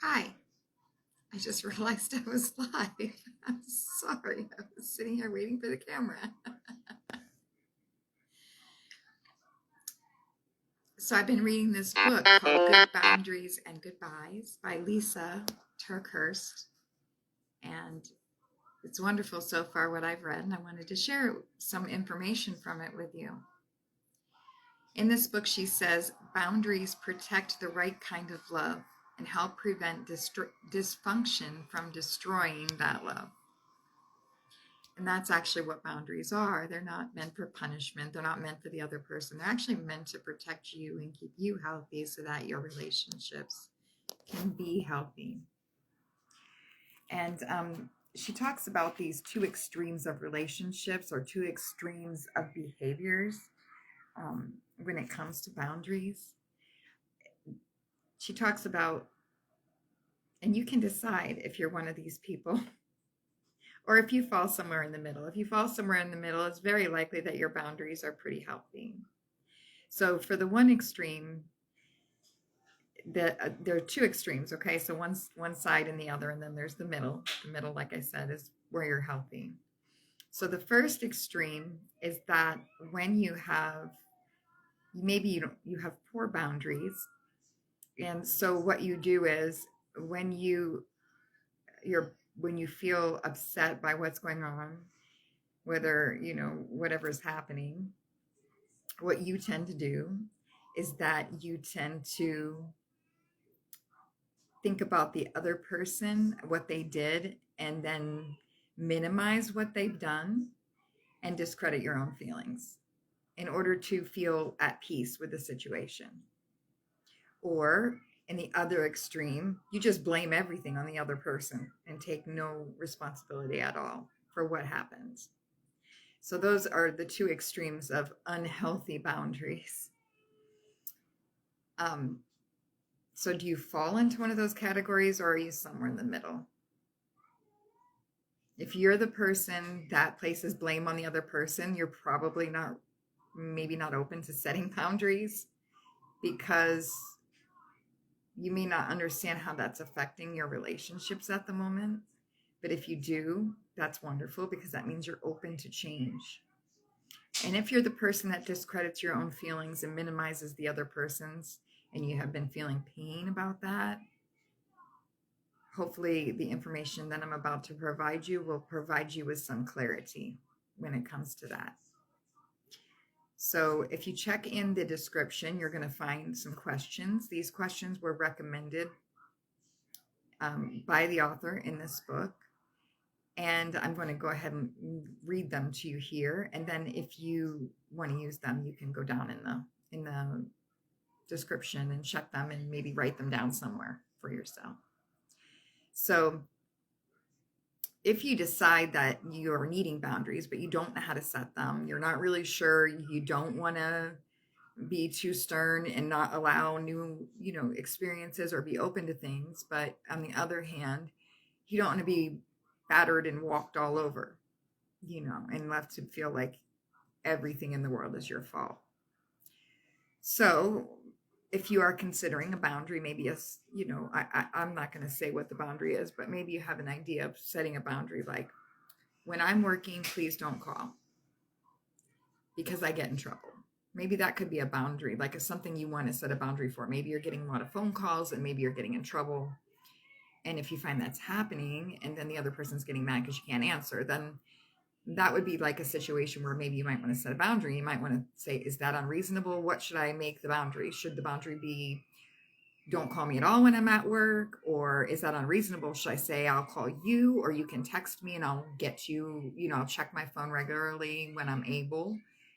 Hi, I just realized I was live. I'm sorry. I was sitting here waiting for the camera. So I've been reading this book called Good Boundaries and Goodbyes by Lysa Terkeurst. And it's wonderful so far what I've read, and I wanted to share some information from it with you. In this book, she says boundaries protect the right kind of love and help prevent dysfunction from destroying that love. And that's actually what boundaries are. They're not meant for punishment. They're not meant for the other person. They're actually meant to protect you and keep you healthy so that your relationships can be healthy. And she talks about these two extremes of relationships or two extremes of behaviors when it comes to boundaries. She talks about, and you can decide if you're one of these people or if you fall somewhere in the middle. If you fall somewhere in the middle, it's very likely that your boundaries are pretty healthy. So for the one extreme, there are two extremes, okay? So one side and the other, and then there's the middle. The middle, like I said, is where you're healthy. So the first extreme is that when you have maybe you have poor boundaries, and so what you do is when you feel upset by what's going on, whether whatever's happening, what you tend to do is that you tend to think about the other person, what they did, and then minimize what they've done and discredit your own feelings in order to feel at peace with the situation. Or in the other extreme, you just blame everything on the other person and take no responsibility at all for what happens. So those are the two extremes of unhealthy boundaries. So do you fall into one of those categories, or are you somewhere in the middle? If you're the person that places blame on the other person, you're probably maybe not open to setting boundaries because you may not understand how that's affecting your relationships at the moment. But if you do, that's wonderful because that means you're open to change. And if you're the person that discredits your own feelings and minimizes the other person's, and you have been feeling pain about that, hopefully the information that I'm about to provide you will provide you with some clarity when it comes to that. So if you check in the description, you're going to find some questions. These questions were recommended by the author in this book. And I'm going to go ahead and read them to you here. And then if you want to use them, you can go down in the description and check them and maybe write them down somewhere for yourself. So if you decide that you're needing boundaries, but you don't know how to set them, you're not really sure, you don't want to be too stern and not allow new, experiences or be open to things. But on the other hand, you don't want to be battered and walked all over, and left to feel like everything in the world is your fault. So if you are considering a boundary, maybe I'm not going to say what the boundary is, but maybe you have an idea of setting a boundary like, when I'm working, please don't call because I get in trouble. Maybe that could be a boundary, like it's something you want to set a boundary for. Maybe you're getting a lot of phone calls and maybe you're getting in trouble. And if you find that's happening and then the other person's getting mad because you can't answer, then that would be like a situation where maybe you might want to set a boundary. You might want to say, is that unreasonable? What should I make the boundary? Should the boundary be, don't call me at all when I'm at work? Or is that unreasonable? Should I say, I'll call you, or you can text me and I'll get you, I'll check my phone regularly when I'm able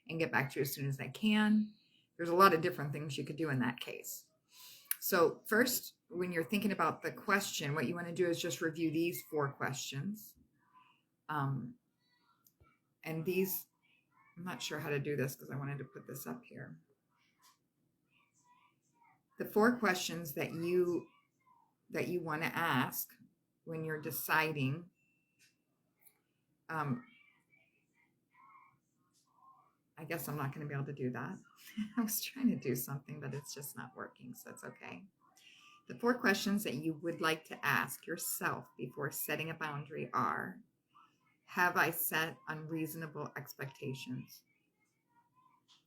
and get back to you as soon as I can. There's a lot of different things you could do in that case. So first, when you're thinking about the question, what you want to do is just review these 4 questions. And these, I'm not sure how to do this because I wanted to put this up here. The 4 questions that you want to ask when you're deciding I guess I'm not going to be able to do that. I was trying to do something, but it's just not working, so it's okay. The 4 questions that you would like to ask yourself before setting a boundary are: have I set unreasonable expectations?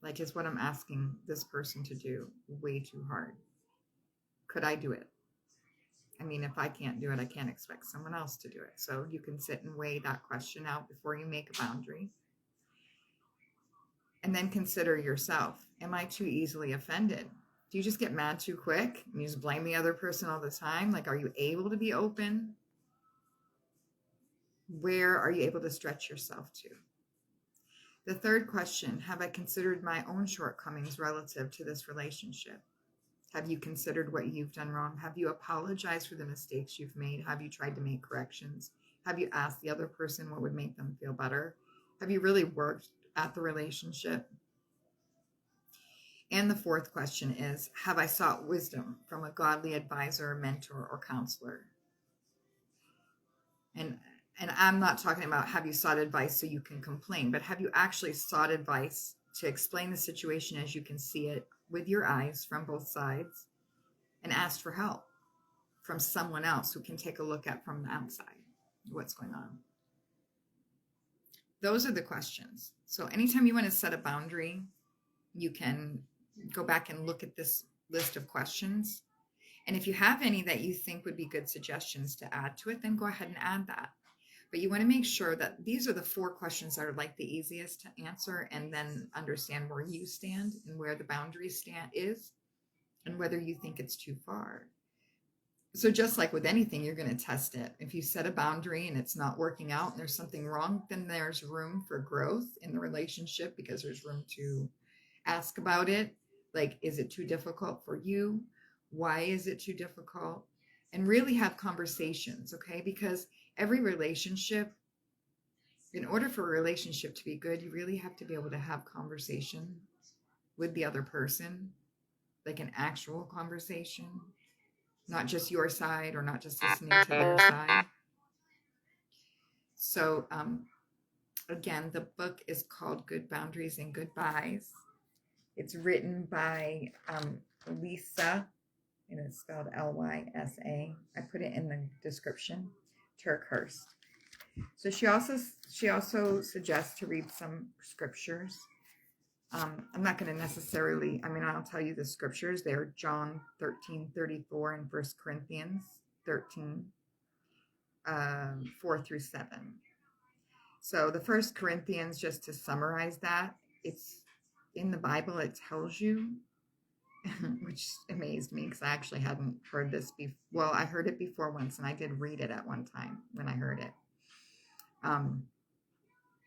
Like, is what I'm asking this person to do way too hard? Could I do it? I mean, if I can't do it, I can't expect someone else to do it. So you can sit and weigh that question out before you make a boundary. And then consider yourself. Am I too easily offended? Do you just get mad too quick and you just blame the other person all the time? Like, are you able to be open? Where are you able to stretch yourself to? The third question: have I considered my own shortcomings relative to this relationship? Have you considered what you've done wrong? Have you apologized for the mistakes you've made? Have you tried to make corrections? Have you asked the other person what would make them feel better? Have you really worked at the relationship? And the fourth question is: have I sought wisdom from a godly advisor, mentor, or counselor? And I'm not talking about have you sought advice so you can complain, but have you actually sought advice to explain the situation as you can see it with your eyes from both sides, and asked for help from someone else who can take a look at from the outside what's going on? Those are the questions. So anytime you want to set a boundary, you can go back and look at this list of questions. And if you have any that you think would be good suggestions to add to it, then go ahead and add that. But you want to make sure that these are the 4 questions that are like the easiest to answer, and then understand where you stand and where the boundary is, and whether you think it's too far. So just like with anything, you're going to test it. If you set a boundary and it's not working out and there's something wrong, then there's room for growth in the relationship, because there's room to ask about it. Like, is it too difficult for you? Why is it too difficult? And really have conversations, okay? Because every relationship, in order for a relationship to be good, you really have to be able to have conversation with the other person, like an actual conversation, not just your side, or not just listening to their side. So again, the book is called Good Boundaries and Goodbyes. It's written by Lysa, and it's spelled Lysa. I put it in the description. Terkeurst. So she also suggests to read some scriptures. I'm not going to necessarily, I'll tell you the scriptures. They're John 13:34 and 1 Corinthians 13, 4 through 7. So the 1 Corinthians, just to summarize that, it's in the Bible, it tells you, which amazed me because I actually hadn't heard this before. Well, I heard it before once, and I did read it at one time when I heard it.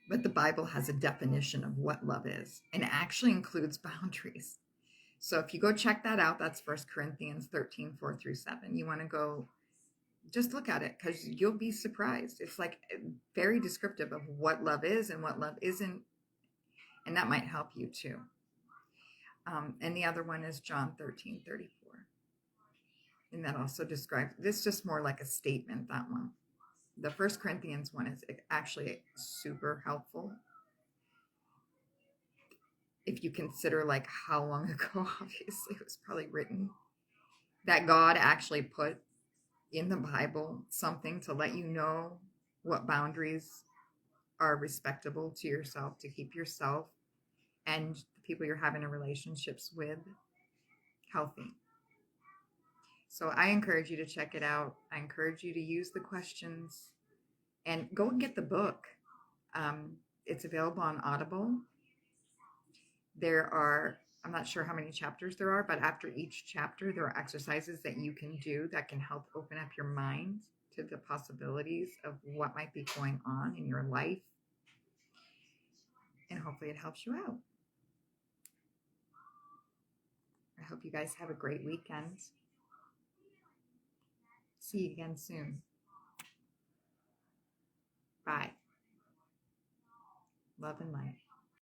But the Bible has a definition of what love is, and it actually includes boundaries. So if you go check that out, that's 1 Corinthians 13, 4 through 7. You want to go just look at it, because you'll be surprised. It's like very descriptive of what love is and what love isn't. And that might help you too. And the other one is John 13:34. And that also describes, this just more like a statement, that one. The 1 Corinthians one is actually super helpful. If you consider like how long ago, obviously, it was probably written, that God actually put in the Bible something to let you know what boundaries are respectable to yourself, to keep yourself and the people you're having relationships with healthy. So I encourage you to check it out. I encourage you to use the questions, and go and get the book. It's available on Audible. I'm not sure how many chapters there are, but after each chapter, there are exercises that you can do that can help open up your mind to the possibilities of what might be going on in your life. And hopefully it helps you out. I hope you guys have a great weekend. See you again soon. Bye. Love and light.